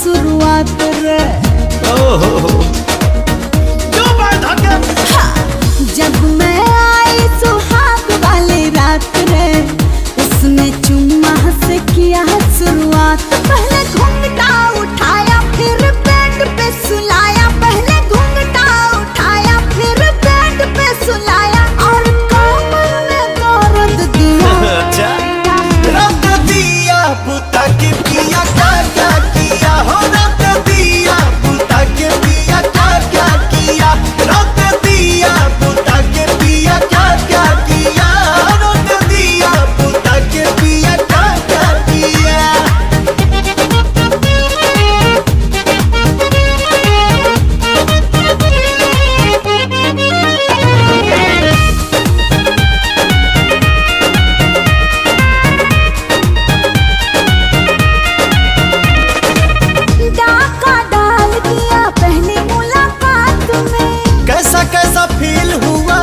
शुरुआत रे। जब मैं आई सुहाग वाली रात रे, उसने चुम्मा से किया शुरुआत। पहले घूंघटा उठाया फिर बेड पे सुलाया, पहले घूंघटा उठाया फिर बेड पे सुलाया, और कमर में दर्द दिया। रख दिया बुता के पिया क्या क्या किया हो, रख दिया बुता के पिया क्या क्या किया, रख दिया बुता के पिया क्या क्या किया, रख दिया बुता के पिया क्या क्या किया। डाका डाल दिया पहली मुलाकात में, कैसा कैसा फील हुआ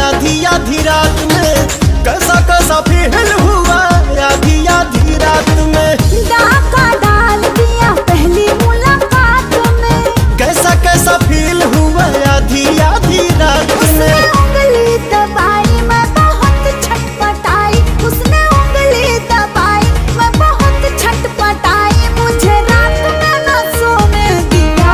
आधी आधी रात में, कैसा कैसा फील हुआ आधी आधी रात में, डाका डाल दिया पहली मुलाकात में। कैसा कैसा फील हुआ आधी आधी रात उसने में। उंगली दबाई मैं बहुत छटपटाई, उसने उंगली दबाई मैं बहुत छटपटाई, मुझे रात में न सोने दिया।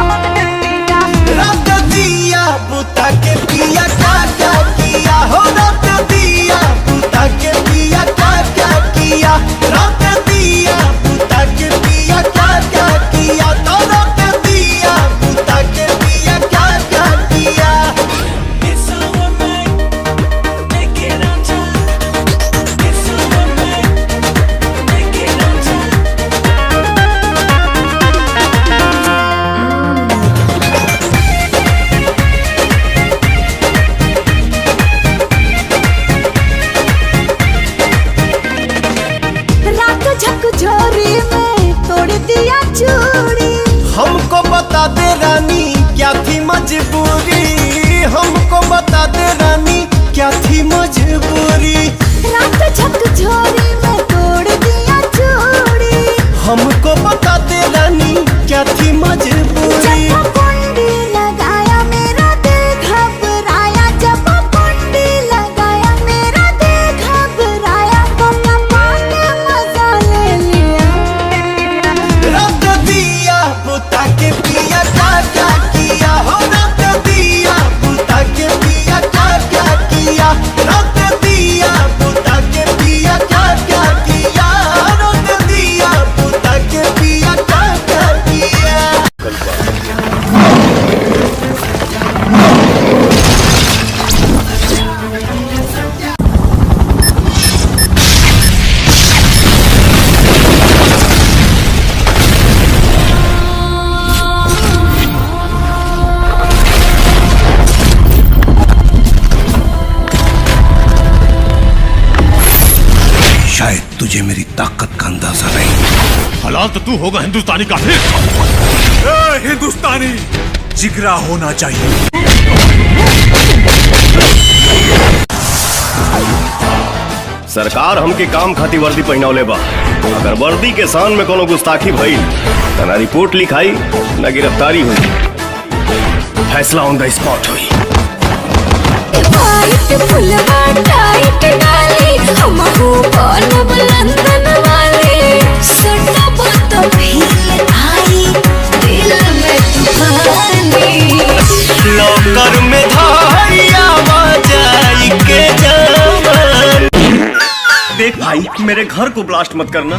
रख दिया बुता के पिया क्या क्या किया हो, रख दिया बुता के पिया क्या क्या किया, रख दिया बुता के पिया क्या क्या किया, तो रख दिया बुता के पिया क्या क्या किया। रात झकझोरी में तोड़ दिया चूड़ी, हमको बता दे रानी क्या थी मजबूरी, हमको बता दे रानी क्या थी मजबूरी, रात झकझोरी में तोड़ दिया चूड़ी। हमको बता दे रानी क्या थी मजबूरी। जब कुंडी लगाया मेरा दिल घबराया, जब कुंडी लगाया मेरा दिल घबराया, तो कपा के मजा ले लिया। रख दिया बुता के पिया क्या क्या किया हो, रख दिया बुता के पिया क्या क्या किया, रख दिया बुता के पिया क्या क्या किया, रख दिया बुता के पिया क्या क्या किया। शायद तुझे मेरी ताकत का अंदाजा नहीं। हलाल तो तू होगा हिंदुस्तानी काफिर। हिंदुस्तानी जिगरा होना चाहिए। सरकार हमके काम खाती वर्दी पहनावले बा, अगर वर्दी के शान में कोनो गुस्ताखी भइल त ना रिपोर्ट लिखाई ना गिरफ्तारी हुई, फैसला ऑन द स्पॉट हुई। वाइट फुलवा टाइट डाली, हमहू बनब लंदन वाले, सटब तो फील आई दिल में तूफानी। लॉकर में धारिया बजाई के जवान। देख भाई मेरे घर को ब्लास्ट मत करना।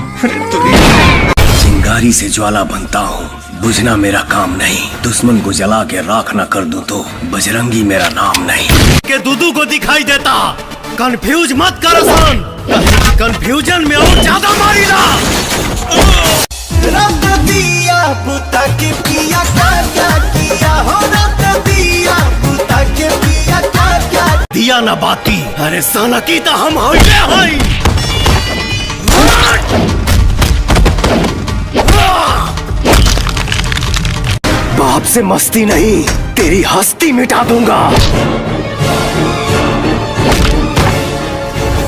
चिंगारी से ज्वाला बनता हूँ, बुझना मेरा काम नहीं। दुश्मन को जला के राख न कर दूं तो बजरंगी मेरा नाम नहीं। के दूदू को दिखाई देता, कंफ्यूज मत कर सन, कंफ्यूजन में और ज्यादा मारीला। रख दिया बुता के पिया क्या क्या किया हो, रख दिया बुता के पिया क्या क्या दिया ना बाती, अरे साला की तो हम होइले हई। बाप से मस्ती नहीं, तेरी हस्ती मिटा दूंगा।